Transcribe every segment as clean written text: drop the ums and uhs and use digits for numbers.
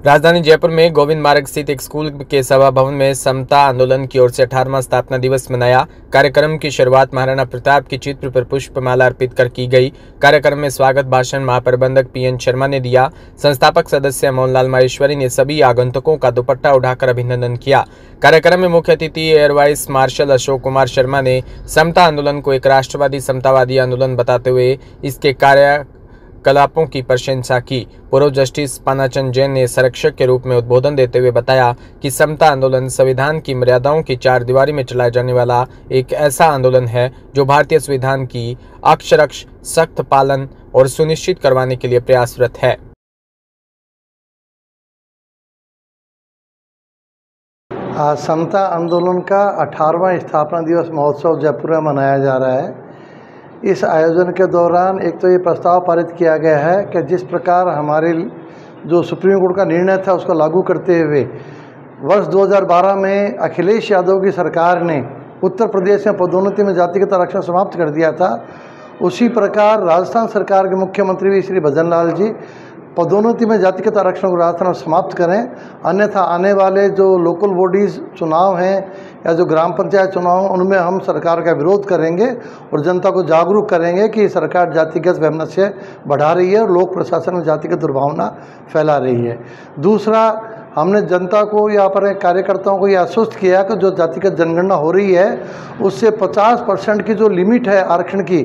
राजधानी जयपुर में गोविंद मार्ग स्थित एक स्कूल के सभा भवन में समता आंदोलन की ओर से 18वां स्थापना दिवस मनाया। कार्यक्रम की शुरुआत महाराणा प्रताप के चित्र पर पुष्पमाला अर्पित कर की गई। कार्यक्रम में स्वागत भाषण महाप्रबंधक पीएन शर्मा ने दिया। संस्थापक सदस्य मोहनलाल माहेश्वरी ने सभी आगंतुकों का दुपट्टा उठाकर अभिनंदन किया। कार्यक्रम में मुख्य अतिथि air vice marshal Ashok Kumar Sharma ने समता आंदोलन को एक राष्ट्रवादी समतावादी आंदोलन बताते हुए इसके कार्यकलापों की प्रशंसा की। पूर्व जस्टिस पानाचंद जैन ने संरक्षक के रूप में उद्बोधन देते हुए बताया कि समता आंदोलन संविधान की मर्यादाओं की चारदीवारी में चलाए जाने वाला एक ऐसा आंदोलन है जो भारतीय संविधान की अक्षरश सख्त पालन और सुनिश्चित करवाने के लिए प्रयासरत है। आज समता आंदोलन का 18वां स्थापना दिवस महोत्सव जयपुर में मनाया जा रहा है। इस आयोजन के दौरान एक तो ये प्रस्ताव पारित किया गया है कि जिस प्रकार हमारे जो सुप्रीम कोर्ट का निर्णय था उसको लागू करते हुए वर्ष 2012 में अखिलेश यादव की सरकार ने उत्तर प्रदेश में पदोन्नति में जातिगत आरक्षण समाप्त कर दिया था, उसी प्रकार राजस्थान सरकार के मुख्यमंत्री भी श्री भजन लाल जी पदोन्नति में जातिगत आरक्षण को राजस्थान में समाप्त करें, अन्यथा आने वाले जो लोकल बॉडीज़ चुनाव हैं या जो ग्राम पंचायत चुनाव हैं उनमें हम सरकार का विरोध करेंगे और जनता को जागरूक करेंगे कि सरकार जातिगत वैमनस्य बढ़ा रही है और लोक प्रशासन में जातिगत दुर्भावना फैला रही है। दूसरा, हमने जनता को या अपने कार्यकर्ताओं को यह आश्वस्त किया कि जो जातिगत जनगणना हो रही है उससे 50% की जो लिमिट है आरक्षण की,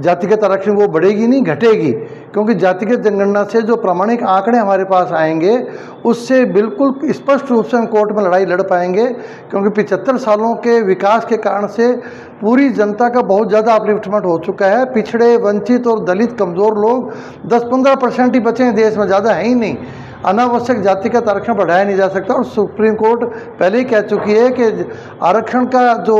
जातिगत आरक्षण वो बढ़ेगी नहीं घटेगी, क्योंकि जातिगत जनगणना से जो प्रामाणिक आंकड़े हमारे पास आएंगे उससे बिल्कुल स्पष्ट रूप से हम कोर्ट में लड़ाई लड़ पाएंगे, क्योंकि 75 सालों के विकास के कारण से पूरी जनता का बहुत ज़्यादा अपलिफ्टमेंट हो चुका है। पिछड़े, वंचित और दलित कमज़ोर लोग 10-15% ही बचे हैं देश में, ज़्यादा है ही नहीं। अनावश्यक जातिगत आरक्षण बढ़ाया नहीं जा सकता और सुप्रीम कोर्ट पहले ही कह चुकी है कि आरक्षण का जो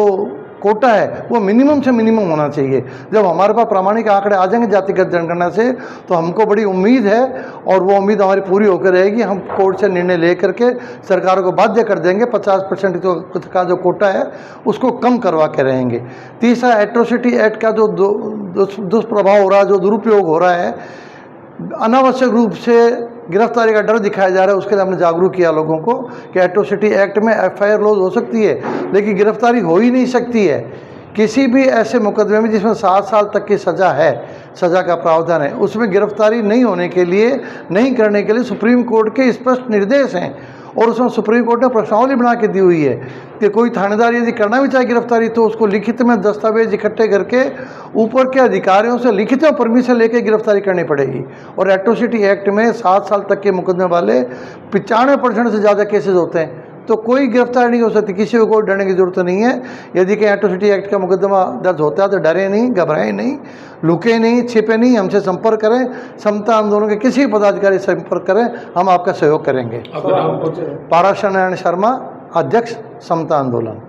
कोटा है वो मिनिमम से मिनिमम होना चाहिए। जब हमारे पास प्रामाणिक आंकड़े आ जाएंगे जातिगत जनगणना से तो हमको बड़ी उम्मीद है और वो उम्मीद हमारी पूरी होकर रहेगी। हम कोर्ट से निर्णय ले करके सरकार को बाध्य कर देंगे, 50% का जो कोटा है उसको कम करवा के रहेंगे। तीसरा, एट्रोसिटी एक्ट का जो दुष्प्रभाव हो रहा है, जो दुरुपयोग हो रहा है, अनावश्यक रूप से गिरफ्तारी का डर दिखाया जा रहा है, उसके लिए हमने जागरूक किया लोगों को कि एट्रोसिटी एक्ट में एफआईआर लॉज हो सकती है लेकिन गिरफ्तारी हो ही नहीं सकती है। किसी भी ऐसे मुकदमे में जिसमें 7 साल तक की सज़ा है, सज़ा का प्रावधान है, उसमें गिरफ्तारी नहीं होने के लिए, नहीं करने के लिए सुप्रीम कोर्ट के स्पष्ट निर्देश हैं और उसमें सुप्रीम कोर्ट ने प्रश्नावली बना के दी हुई है कि कोई थानेदार यदि करना भी चाहे गिरफ्तारी तो उसको लिखित में दस्तावेज इकट्ठे करके ऊपर के अधिकारियों से लिखित में परमिशन लेके गिरफ्तारी करनी पड़ेगी। और एट्रोसिटी एक्ट में 7 साल तक के मुकदमे वाले 95% से ज़्यादा केसेज होते हैं, तो कोई गिरफ्तारी नहीं हो सकती। किसी को कोई डरने की जरूरत नहीं है। यदि कहीं एट्रोसिटी एक्ट का मुकदमा दर्ज होता है तो डरे नहीं, घबराए नहीं, लुके नहीं, छिपे नहीं, हमसे संपर्क करें। समता आंदोलन के किसी पदाधिकारी से संपर्क करें, हम आपका सहयोग करेंगे। पाराशर नारायण शर्मा, अध्यक्ष समता आंदोलन।